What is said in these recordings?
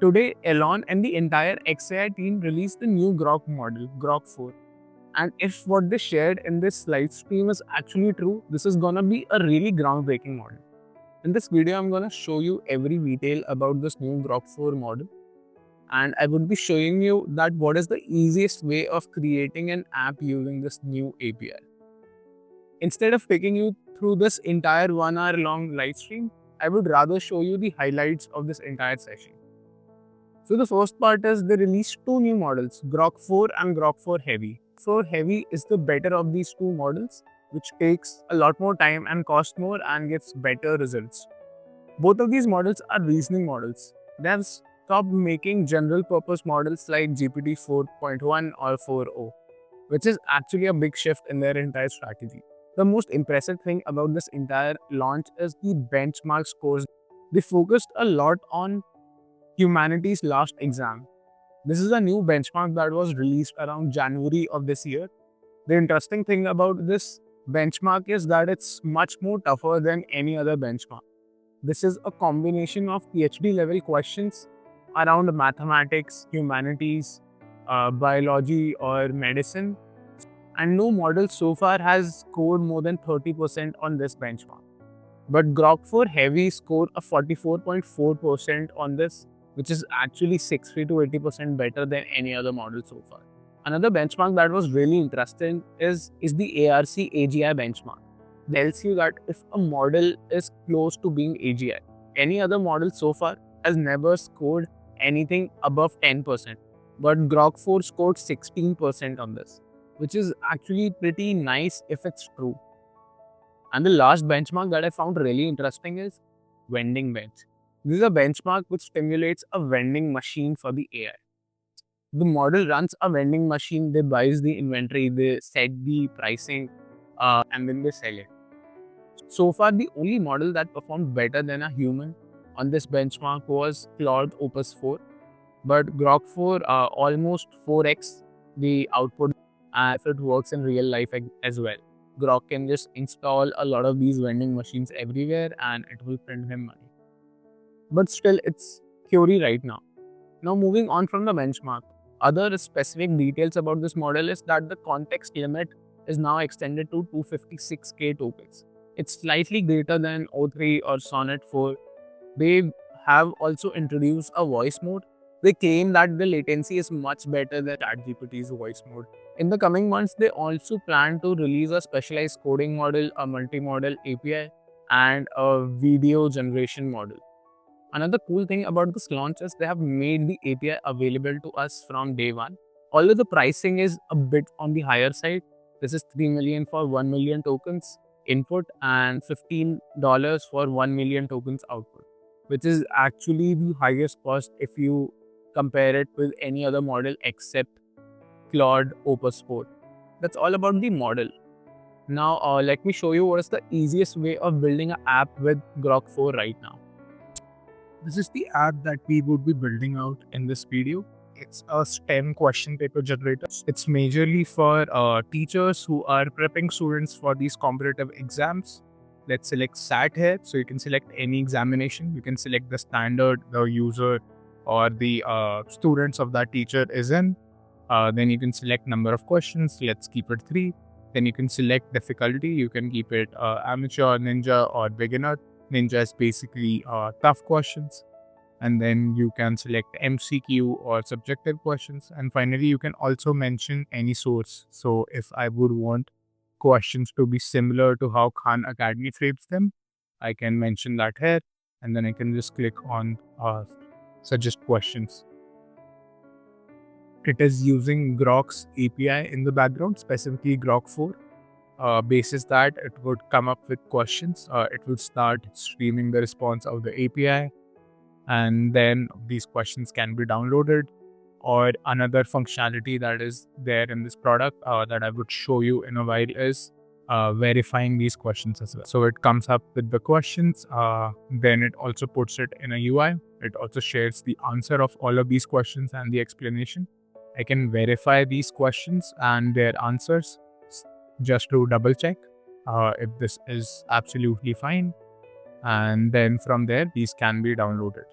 Today, Elon and the entire xAI team released the new Grok model, Grok 4. And if what they shared in this live stream is actually true, this is gonna be a really groundbreaking model. In this video, I'm gonna show you every detail about this new Grok 4 model. And I would be showing you that what is the easiest way of creating an app using this new API. Instead of taking you through this entire 1 hour long live stream, I would rather show you the highlights of this entire session. So the first part is they released two new models, Grok 4 and Grok 4 Heavy. 4 Heavy is the better of these two models, which takes a lot more time and costs more and gives better results. Both of these models are reasoning models. They have stopped making general purpose models like GPT 4.1 or 4.0, which is actually a big shift in their entire strategy. The most impressive thing about this entire launch is the benchmark scores. They focused a lot on humanity's last exam. This is a new benchmark that was released around January of this year. The interesting thing about this benchmark is that it's much more tougher than any other benchmark. This is a combination of PhD level questions around mathematics, humanities, biology, or medicine, and no model so far has scored more than 30% on this benchmark. But Grok 4 Heavy scored a 44.4% on this, which is actually 60 to 80% better than any other model so far. Another benchmark that was really interesting is the ARC AGI benchmark. It tells you that if a model is close to being AGI, any other model so far has never scored anything above 10%. But Grok 4 scored 16% on this, which is actually pretty nice if it's true. And the last benchmark that I found really interesting is vending bench. This is a benchmark which stimulates a vending machine for the AI. The model runs a vending machine, they buys the inventory, they set the pricing, and then they sell it. So far, the only model that performed better than a human on this benchmark was Claude Opus 4. But Grok 4 almost 4x the output, and if it works in real life as well. Grok can just install a lot of these vending machines everywhere and it will print him money. But still, it's theory right now. Now, moving on from the benchmark, other specific details about this model is that the context limit is now extended to 256k tokens. It's slightly greater than O3 or Sonnet 4. They have also introduced a voice mode. They claim that the latency is much better than ChatGPT's voice mode. In the coming months, they also plan to release a specialized coding model, a multi-model API, and a video generation model. Another cool thing about this launch is they have made the API available to us from day one. Although the pricing is a bit on the higher side, this is 3 million for 1 million tokens input and $15 for 1 million tokens output, which is actually the highest cost if you compare it with any other model except Claude Opus 4. That's all about the model. Now, let me show you what is the easiest way of building an app with Grok 4 right now. This is the app that we would be building out in this video. It's a STEM question paper generator. It's majorly for teachers who are prepping students for these competitive exams. Let's select SAT here. So you can select any examination. You can select the standard, the user, or the students of that teacher is in. Then you can select number of questions. Let's keep it 3. Then you can select difficulty. You can keep it amateur, ninja, or beginner. Ninja is basically tough questions. And then you can select MCQ or subjective questions. And finally, you can also mention any source. So if I would want questions to be similar to how Khan Academy frames them, I can mention that here. And then I can just click on suggest questions. It is using Grok's API in the background, specifically Grok 4. Basis that it would come up with questions. It would start streaming the response of the API, and then these questions can be downloaded. Or another functionality that is there in this product that I would show you in a while is verifying these questions as well. So it comes up with the questions, then it also puts it in a UI. It also shares the answer of all of these questions and the explanation. I can verify these questions and their answers just to double check if this is absolutely fine. And then from there, these can be downloaded.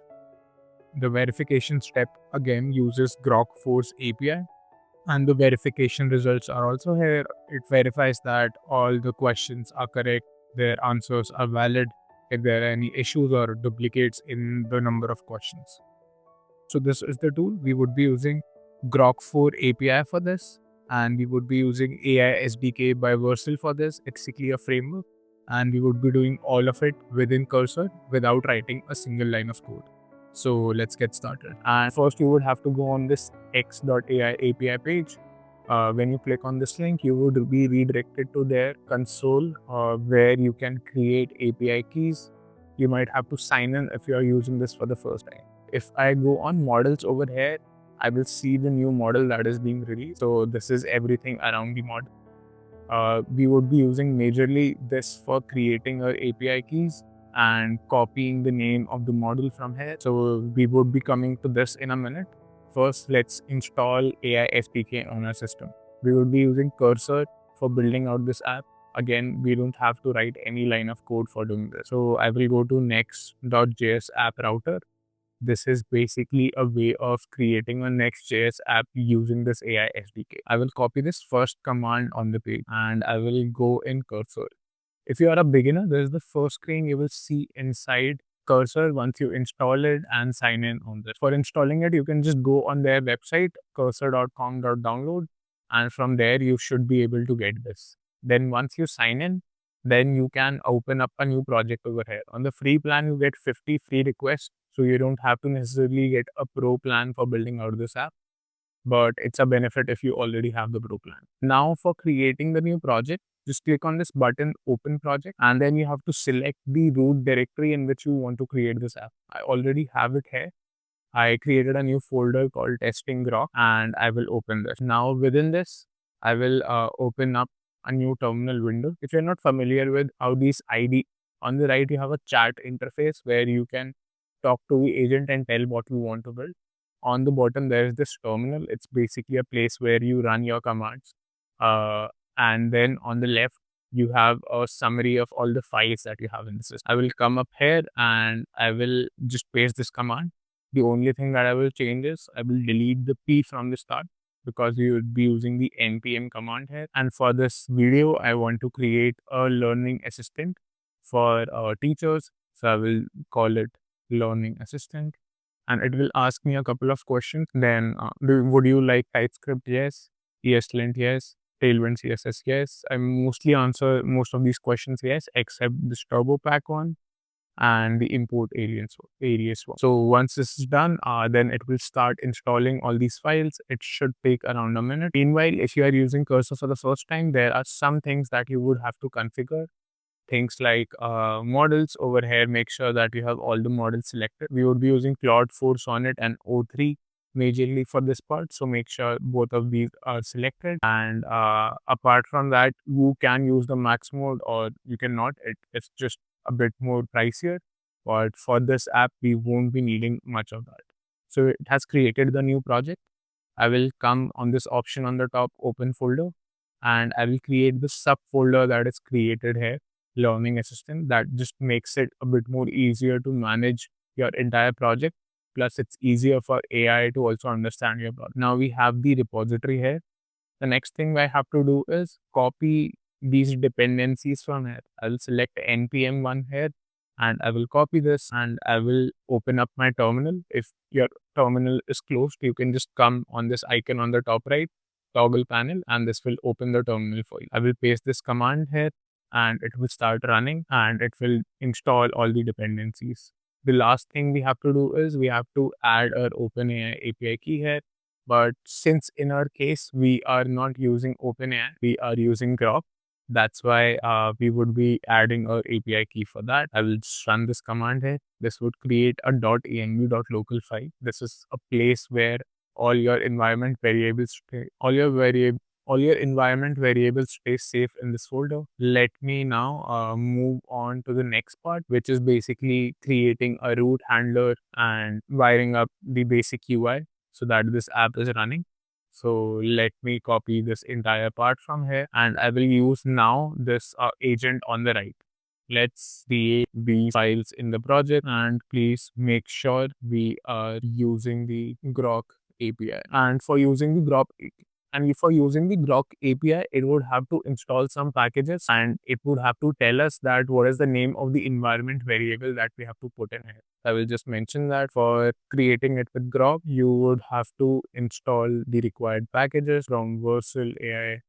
The verification step again uses Grok 4's API, and the verification results are also here. It verifies that all the questions are correct, their answers are valid, if there are any issues or duplicates in the number of questions. So this is the tool. We would be using Grok 4 API for this, and we would be using AI SDK by Vercel for this. It's basically a framework, and we would be doing all of it within Cursor without writing a single line of code. So let's get started. And first, you would have to go on this x.ai API page. When you click on this link, you would be redirected to their console where you can create API keys. You might have to sign in if you are using this for the first time. If I go on models over here, I will see the new model that is being released. So this is everything around the model. We would be using majorly this for creating our API keys and copying the name of the model from here. So we would be coming to this in a minute. First, let's install AI SDK on our system. We would be using Cursor for building out this app. Again, we don't have to write any line of code for doing this. So I will go to next.js app router. This is basically a way of creating a Next.js app using this AI SDK. I will copy this first command on the page and I will go in Cursor. If you are a beginner, this is the first screen you will see inside Cursor once you install it and sign in on this. For installing it, you can just go on their website, cursor.com.download, and from there you should be able to get this. Then once you sign in, then you can open up a new project over here. On the free plan, you get 50 free requests, so you don't have to necessarily get a pro plan for building out this app, but it's a benefit if you already have the pro plan. Now for creating the new project, just click on this button, open project, and then you have to select the root directory in which you want to create this app. I already have it here. I created a new folder called testing grok and I will open this. Now within this, I will open up a new terminal window. If you're not familiar with how these ID, on the right, you have a chat interface where you can talk to the agent and tell what you want to build. On the bottom, there is this terminal. It's basically a place where you run your commands. And then on the left, you have a summary of all the files that you have in the system. I will come up here and I will just paste this command. The only thing that I will change is I will delete the P from the start because you would be using the npm command here. And for this video, I want to create a learning assistant for teachers. So I will call it learning assistant and it will ask me a couple of questions. Then would you like TypeScript? Yes. ESLint? Yes. Tailwind CSS? Yes. I mostly answer most of these questions yes, except this turbo pack one and the import alias one. So once this is done, then it will start installing all these files. It should take around a minute. Meanwhile, if you are using Cursor for the first time, there are some things that you would have to configure. Things like models over here, make sure that you have all the models selected. We would be using Claude 4, Sonnet and O3 majorly for this part. So make sure both of these are selected. And apart from that, you can use the max mode or you cannot. It's just a bit more pricier. But for this app, we won't be needing much of that. So it has created the new project. I will come on this option on the top, open folder, and I will create the subfolder that is created here, learning assistant. That just makes it a bit more easier to manage your entire project. Plus, it's easier for AI to also understand your project. Now we have the repository here. The next thing I have to do is copy these dependencies from here. I will select npm one here and I will copy this and I will open up my terminal. If your terminal is closed, you can just come on this icon on the top right, toggle panel, and this will open the terminal for you. I will paste this command here and it will start running and it will install all the dependencies. The last thing we have to do is we have to add our OpenAI API key here. But since in our case, we are not using OpenAI, we are using Grok. That's why we would be adding our API key for that. I will just run this command here. This would create a .env.local file. This is a place where all your environment variables stay, all your environment variables stay safe in this folder. Let me now move on to the next part, which is basically creating a root handler and wiring up the basic UI so that this app is running. So let me copy this entire part from here and I will use now this agent on the right. let's create these files in the project, and please make sure we are using the Grok API. And for using the Grok API, it would have to install some packages, and it would have to tell us that what is the name of the environment variable that we have to put in here. I will just mention that for creating it with Grok, you would have to install the required packages from Versal AI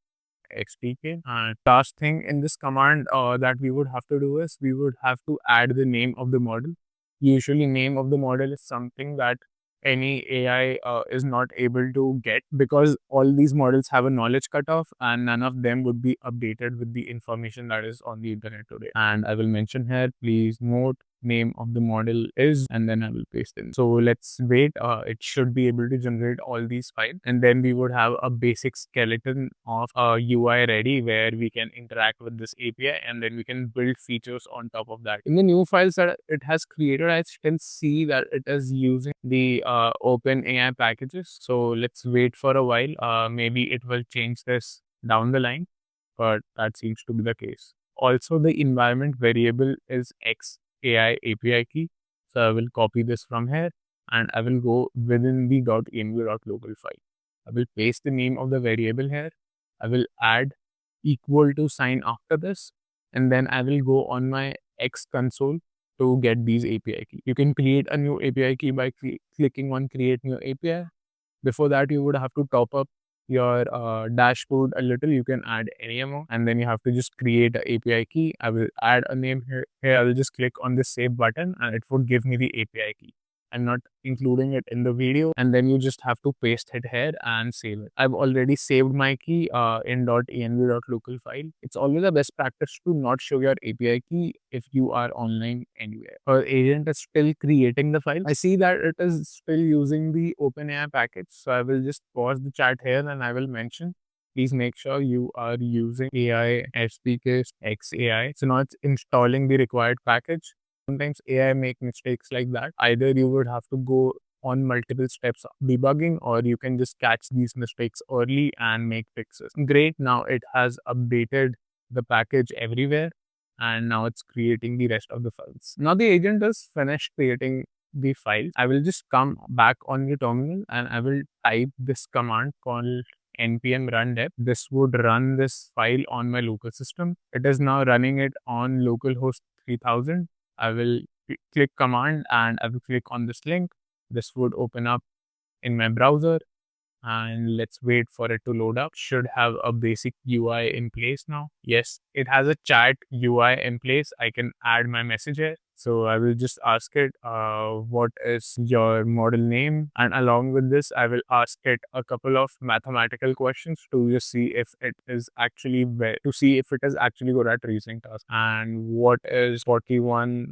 XDK. And last thing in this command that we would have to do is we would have to add the name of the model. Usually name of the model is something that any AI is not able to get, because all these models have a knowledge cutoff and none of them would be updated with the information that is on the internet today. And I will mention here, please note name of the model is, and then I will paste in. So let's wait. It should be able to generate all these files, and then we would have a basic skeleton of a UI ready where we can interact with this API, and then we can build features on top of that. In the new files that it has created, I still see that it is using the OpenAI packages. So let's wait for a while. Maybe it will change this down the line, but that seems to be the case. Also, the environment variable is xAI API key. So I will copy this from here, and I will go within the .env.local file. I will paste the name of the variable here. I will add equal to sign after this, and then I will go on my X console to get these API key. You can create a new API key by clicking on create new API. Before that, you would have to top up your dashboard a little. You can add any amount, and then you have to just create an API key. I will add a name here. Here I will just click on the save button, and it would give me the API key. I'm not including it in the video, and then you just have to paste it here and save it. I've already saved my key in .env.local file. It's always a best practice to not show your API key if you are online anywhere. Our agent is still creating the file. I see that it is still using the OpenAI package, so I will just pause the chat here and I will mention, please make sure you are using AI SDK xAI. So now it's installing the required package. Sometimes AI make mistakes like that. Either you would have to go on multiple steps of debugging, or you can just catch these mistakes early and make fixes. Great, now it has updated the package everywhere, and now it's creating the rest of the files. Now the agent is finished creating the files. I will just come back on the terminal and I will type this command called npm run deb. This would run this file on my local system. It is now running it on localhost 3000. I will click command and I will click on this link. This would open up in my browser, and let's wait for it to load up. Should have a basic UI in place now. Yes, it has a chat UI in place. I can add my message here. So I will just ask it, what is your model name? And along with this, I will ask it a couple of mathematical questions to just see if it is actually good at reasoning tasks. And what is 41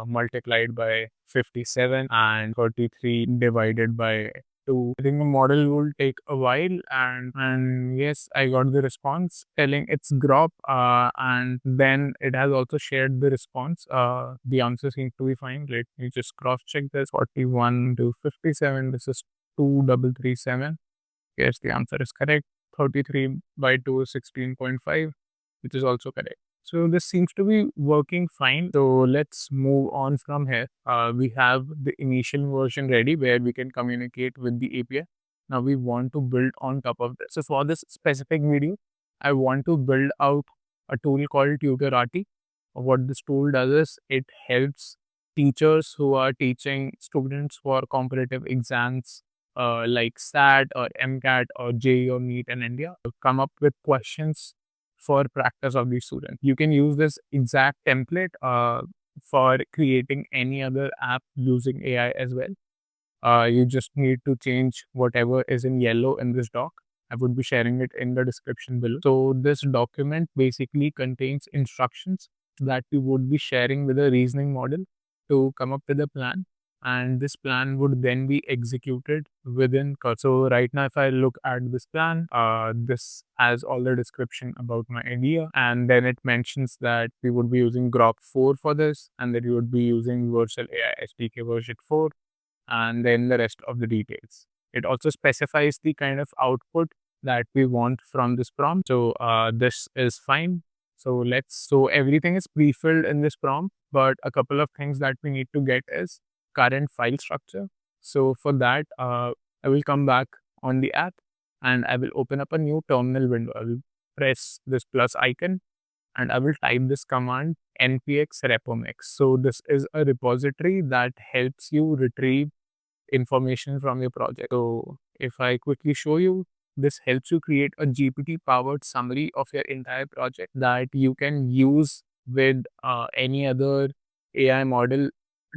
multiplied by 57 and 33 divided by 2. I think the model will take a while, and yes, I got the response telling it's Grok, and then it has also shared the response. The answer seems to be fine. Let me just cross check this. 41 to 57. This is 2337. Yes, the answer is correct. 33 by 2 is 16.5, which is also correct. So this seems to be working fine. So let's move on from here. We have the initial version ready where we can communicate with the API. Now we want to build on top of this. So for this specific video, I want to build out a tool called Tutor RT. What this tool does is it helps teachers who are teaching students for competitive exams like SAT or MCAT or JEE or NEET in India, come up with questions for practice of the student. You can use this exact template for creating any other app using AI as well. You just need to change whatever is in yellow in this doc. I would be sharing it in the description below. So this document basically contains instructions that we would be sharing with a reasoning model to come up with a plan. And this plan would then be executed within Cursor. So right now, if I look at this plan, this has all the description about my idea. And then it mentions that we would be using Grok 4 for this, and that we would be using Versal AI SDK version 4, and then the rest of the details. It also specifies the kind of output that we want from this prompt. So this is fine. So everything is pre-filled in this prompt, but a couple of things that we need to get is current file structure. So for that, I will come back on the app and I will open up a new terminal window. I will press this plus icon and I will type this command npx repomix. So this is a repository that helps you retrieve information from your project. So if I quickly show you, this helps you create a GPT powered summary of your entire project that you can use with any other AI model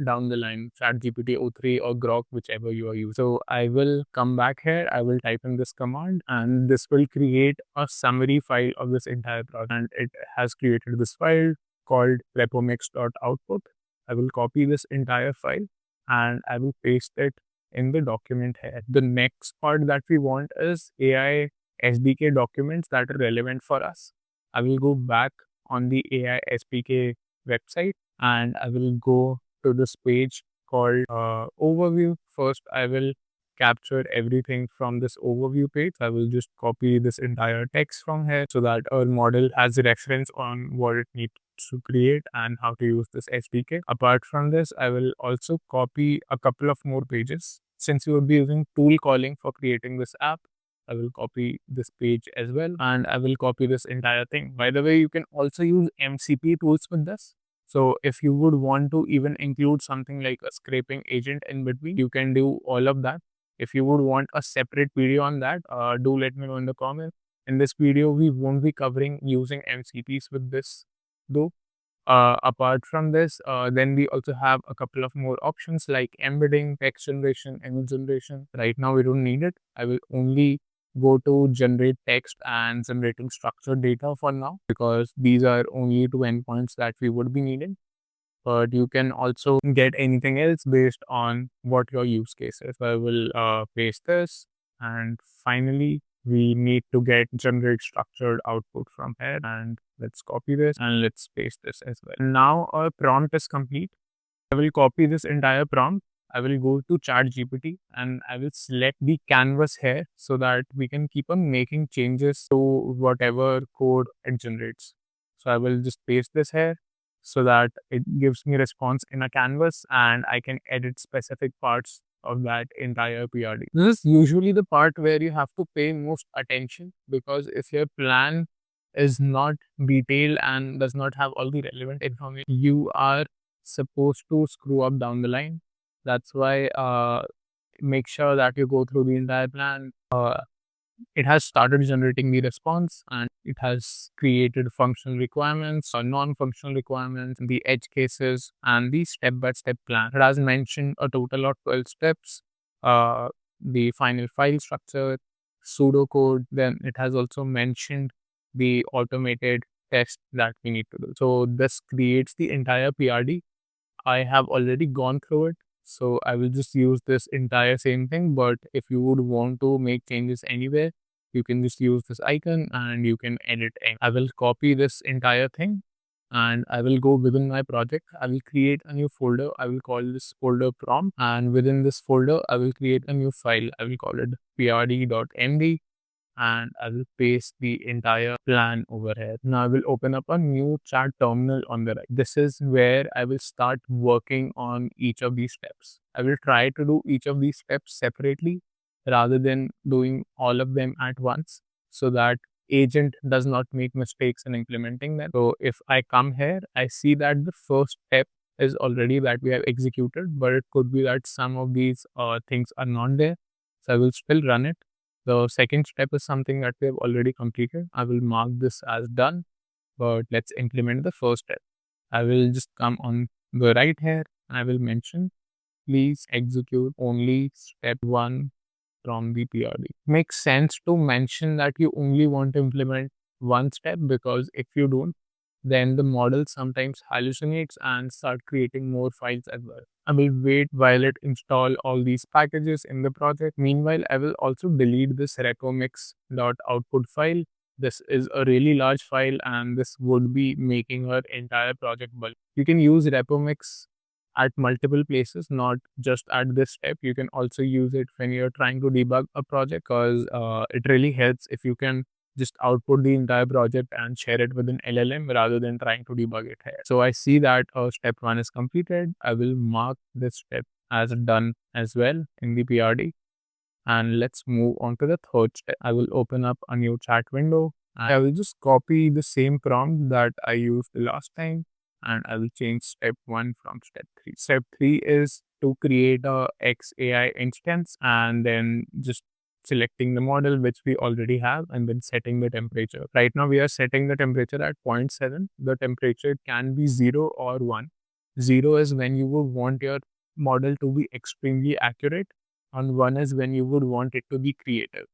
down the line, ChatGPT o3 or Grok, whichever you are using. So I will come back here, I will type in this command and this will create a summary file of this entire project. And it has created this file called repomix.output. I will copy this entire file and I will paste it in the document here. The next part that we want is AI SDK documents that are relevant for us. I will go back on the AI SDK website and I will go to this page called overview. First, I will capture everything from this overview page. I will just copy this entire text from here so that our model has a reference on what it needs to create and how to use this SDK. Apart from this, I will also copy a couple of more pages. Since you will be using tool calling for creating this app, I will copy this page as well and I will copy this entire thing. By the way, you can also use MCP tools with this. So if you would want to even include something like a scraping agent in between, you can do all of that. If you would want a separate video on that, do let me know in the comments. In this video, we won't be covering using MCPs with this though. Apart from this, then we also have a couple of more options like embedding, text generation, image generation. Right now, we don't need it. I will only go to generate text and generating structured data for now because these are only two endpoints that we would be needing. But you can also get anything else based on what your use case is. So I will paste this and finally we need to get generate structured output from here and let's copy this and let's paste this as well. Now our prompt is complete. I will copy this entire prompt. I will go to ChatGPT and I will select the canvas here so that we can keep on making changes to whatever code it generates. So I will just paste this here so that it gives me response in a canvas and I can edit specific parts of that entire PRD. This is usually the part where you have to pay most attention because if your plan is not detailed and does not have all the relevant information, you are supposed to screw up down the line. That's why make sure that you go through the entire plan. It has started generating the response and it has created functional requirements or non-functional requirements, the edge cases, and the step-by-step plan. It has mentioned a total of 12 steps, the final file structure, pseudocode. Then it has also mentioned the automated test that we need to do. So this creates the entire PRD. I have already gone through it. So I will just use this entire same thing. But if you would want to make changes anywhere, you can just use this icon and you can edit it. I will copy this entire thing and I will go within my project. I will create a new folder. I will call this folder prompt. And within this folder, I will create a new file. I will call it prd.md and I will paste the entire plan over here. Now I will open up a new chat terminal on the right. This is where I will start working on each of these steps. I will try to do each of these steps separately rather than doing all of them at once so that agent does not make mistakes in implementing them. So if I come here, I see that the first step is already that we have executed, but it could be that some of these things are not there. So I will still run it. The second step is something that we have already completed. I will mark this as done, but let's implement the first step. I will just come on the right here and I will mention, please execute only step 1 from the PRD. Makes sense to mention that you only want to implement one step because if you don't, then the model sometimes hallucinates and start creating more files as well. I will wait while it install all these packages in the project. Meanwhile, I will also delete this repomix.output file. This is a really large file and this would be making our entire project bulk. You can use repomix at multiple places, not just at this step. You can also use it when you're trying to debug a project because it really helps if you can just output the entire project and share it with an LLM rather than trying to debug it here. So I see that step 1 is completed. I will mark this step as done as well in the PRD. And let's move on to the third step. I will open up a new chat window. I will just copy the same prompt that I used the last time, and I will change step 1 from step 3. Step 3 is to create a xAI instance and then just selecting the model which we already have and then setting the temperature. Right now we are setting the temperature at 0.7. The temperature can be 0 or 1. 0 is when you would want your model to be extremely accurate, and 1 is when you would want it to be creative.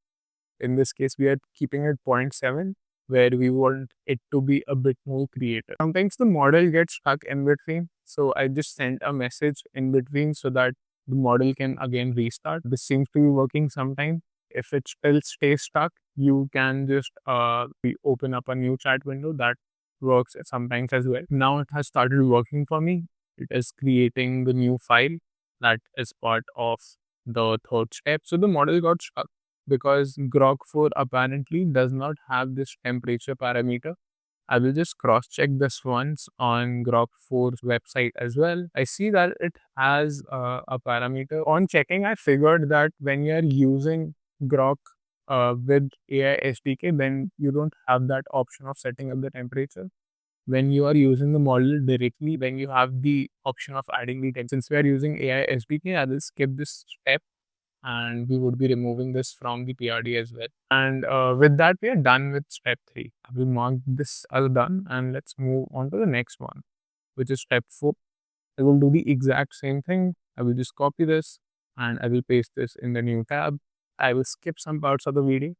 In this case, we are keeping it 0.7, where we want it to be a bit more creative. Sometimes the model gets stuck in between, so I just sent a message in between so that the model can again restart. This seems to be working sometimes. If it still stays stuck, you can just open up a new chat window. That works sometimes as well. Now it has started working for me. It is creating the new file that is part of the third step. So the model got stuck because Grok 4 apparently does not have this temperature parameter. I will just cross check this once on Grok 4's website as well. I see that it has a parameter. On checking, I figured that when you're using Grok with AI SDK, then you don't have that option of setting up the temperature. When you are using the model directly, when you have the option of adding the text. Since we are using AI SDK, I will skip this step and we would be removing this from the PRD as well. And with that, we are done with step 3. I will mark this as done and let's move on to the next one, which is step 4. I will do the exact same thing. I will just copy this and I will paste this in the new tab. I will skip some parts of the video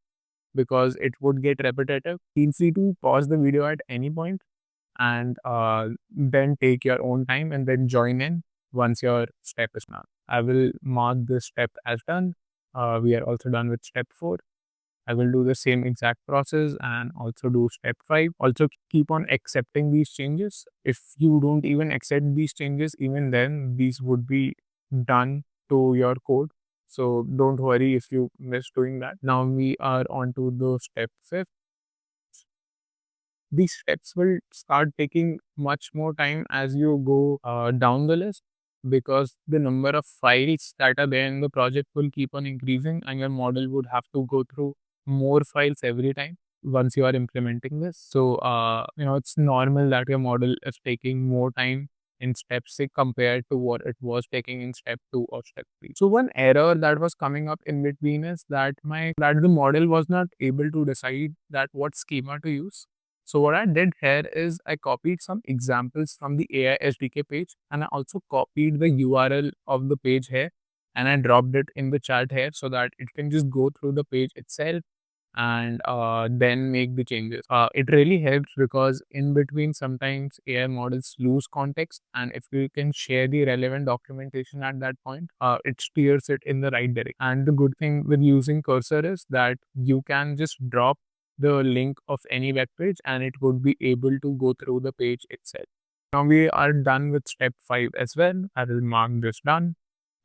because it would get repetitive. Feel free to pause the video at any point and then take your own time and then join in once your step is done. I will mark this step as done. We are also done with step 4. I will do the same exact process and also do step 5. Also keep on accepting these changes. If you don't even accept these changes, even then these would be done to your code. So don't worry if you miss doing that. Now we are on to the step 5. These steps will start taking much more time as you go down the list, because the number of files that are there in the project will keep on increasing and your model would have to go through more files every time once you are implementing this. So, it's normal that your model is taking more time in step 6 compared to what it was taking in step 2 or step 3. So one error that was coming up in between is that the model was not able to decide that what schema to use. So what I did here is I copied some examples from the AI SDK page and I also copied the URL of the page here and I dropped it in the chat here so that it can just go through the page itself and then make the changes. It really helps because in between sometimes AI models lose context, and if you can share the relevant documentation at that point, it steers it in the right direction. And the good thing with using Cursor is that you can just drop the link of any web page and it would be able to go through the page itself. Now we are done with step 5 as well. I will mark this done.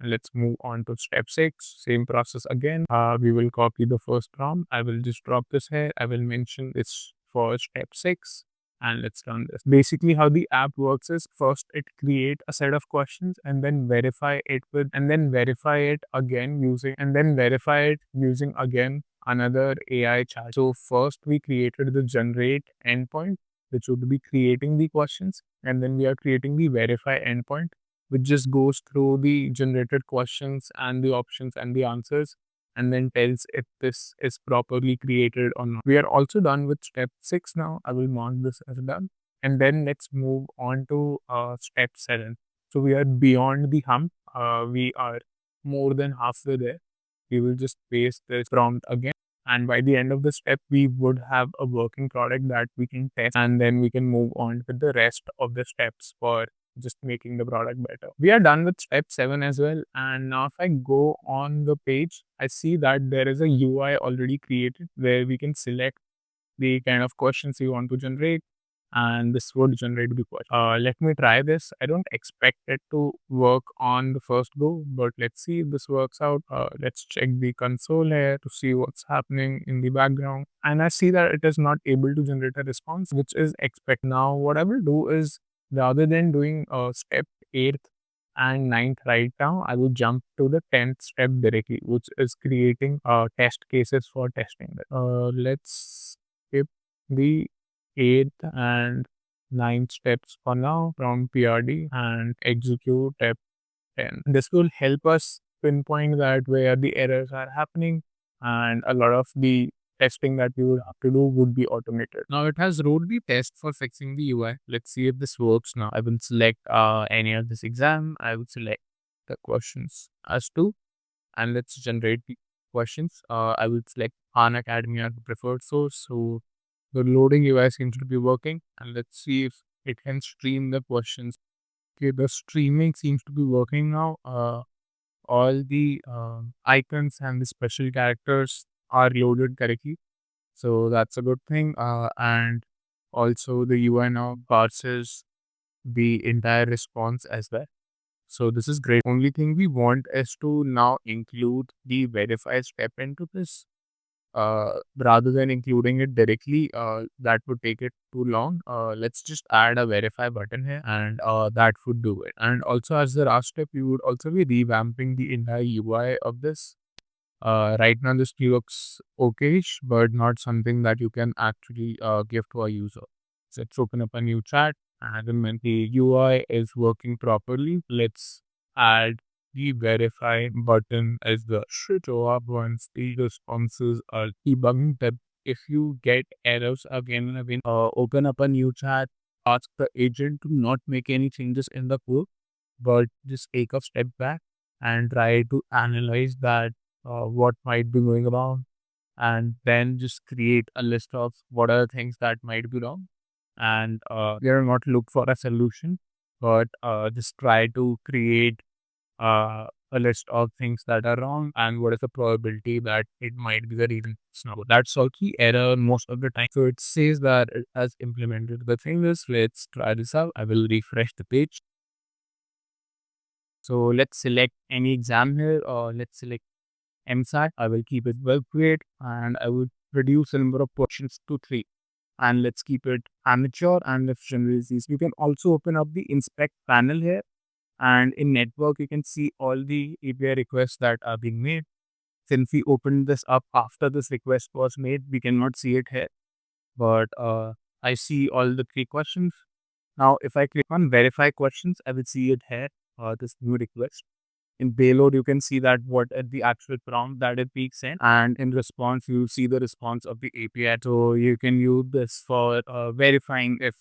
Let's move on to step 6. Same process again. We will copy the first prompt. I will just drop this here. I will mention this for step 6 and let's run this. Basically how the app works is first it create a set of questions and then verify it using again another AI chat. So first we created the generate endpoint, which would be creating the questions, and then we are creating the verify endpoint, which just goes through the generated questions and the options and the answers and then tells if this is properly created or not. We are also done with step 6 now. I will mark this as done. And then let's move on to step 7. So we are beyond the hump. We are more than halfway there. We will just paste this prompt again. And by the end of the step, we would have a working product that we can test, and then we can move on with the rest of the steps for just making the product better. We are done with step 7 as well. And now if I go on the page, I see that there is a UI already created where we can select the kind of questions we want to generate. and this would generate the question. Let me try this. I don't expect it to work on the first go, but let's see if this works out. Let's check the console here to see what's happening in the background. And I see that it is not able to generate a response, which is expect. Now, what I will do is rather than doing step 8th and 9th right now, I will jump to the 10th step directly, which is creating test cases for testing that. Let's skip the 8th and 9th steps for now from PRD and execute step 10. This will help us pinpoint that where the errors are happening, and a lot of the testing that we would have to do would be automated. Now it has wrote the test for fixing the UI. Let's see if this works now. I will select any of this exam. I would select the questions as two, and let's generate the questions. I will select Khan Academy as the preferred source. So the loading UI seems to be working, and let's see if it can stream the questions. Okay, the streaming seems to be working now. All the icons and the special characters are loaded correctly, so that's a good thing. And also the UI now parses the entire response as well. So this is great. Only thing we want is to now include the verify step into this. Rather than including it directly, that would take it too long. Let's just add a verify button here, and that would do it. And also as the last step, we would also be revamping the entire UI of this. Right now this looks okayish, but not something that you can actually give to a user. So let's open up a new chat, and when the UI is working properly, let's add the verify button as the show up once the responses are debugging tab. If you get errors again and again, open up a new chat, ask the agent to not make any changes in the code, but just take a step back and try to analyze that what might be going wrong, and then just create a list of what are the things that might be wrong, and we are not look for a solution, but just try to create a list of things that are wrong and what is the probability that it might be the reason it's not. That's also the error most of the time. So it says that it has implemented. The thing is, let's try this out. I will refresh the page. So let's select any exam here, or let's select MSAT. I will keep it well grade, and I would reduce the number of questions to 3. And let's keep it amateur, and let's generalize these. You can also open up the inspect panel here, and in network, you can see all the API requests that are being made. Since we opened this up after this request was made, we cannot see it here, but I see all the 3 questions. Now, if I click on verify questions, I will see it here, this new request. In payload, you can see that what is the actual prompt that it being sent, and in response, you see the response of the API. So you can use this for verifying if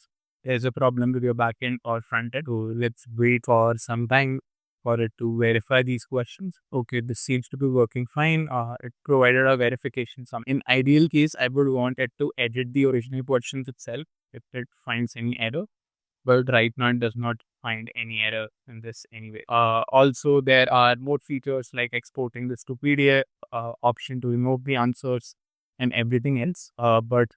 there's a problem with your backend or frontend. So let's wait for some time for it to verify these questions. Okay, this seems to be working fine. It provided a verification. Some in ideal case, I would want it to edit the original questions itself if it finds any error, but right now it does not find any error in this anyway. Also, there are more features like exporting this to PDF, option to remove the answers, and everything else. But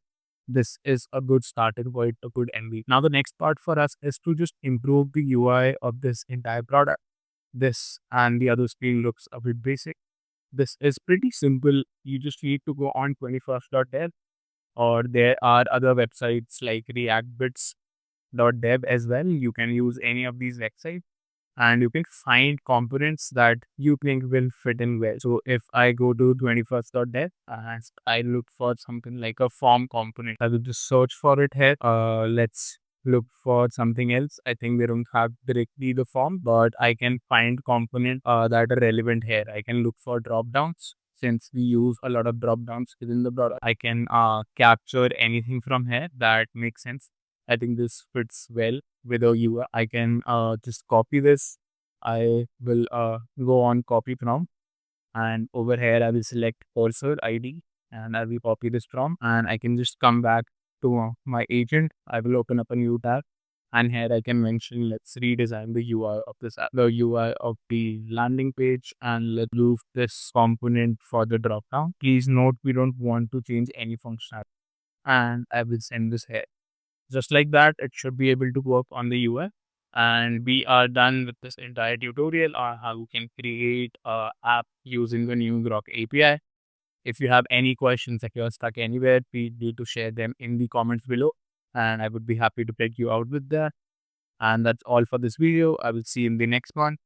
this is a good starting point, a good MV. Now, the next part for us is to just improve the UI of this entire product. This and the other screen looks a bit basic. This is pretty simple. You just need to go on 21st.dev, or there are other websites like reactbits.dev as well. You can use any of these websites, and you can find components that you think will fit in well. So if I go to 21st.dev and I look for something like a form component, I will just search for it here. Let's look for something else. I think they don't have directly the form, but I can find component that are relevant here. I can look for drop downs. Since we use a lot of drop downs within the product, I can capture anything from here that makes sense. I think this fits well with a UI. I can just copy this. I will go on copy prompt, and over here I will select Cursor IDE, and I will copy this prompt, and I can just come back to my agent. I will open up a new tab, and here I can mention, let's redesign the UI of this app, the UI of the landing page, and let's move this component for the drop down. Please note, we don't want to change any functionality, and I will send this here. Just like that, it should be able to work on the UI. And we are done with this entire tutorial on how you can create a app using the new Grok API. If you have any questions, if you're stuck anywhere, feel free to share them in the comments below, and I would be happy to take you out with that. And that's all for this video. I will see you in the next one.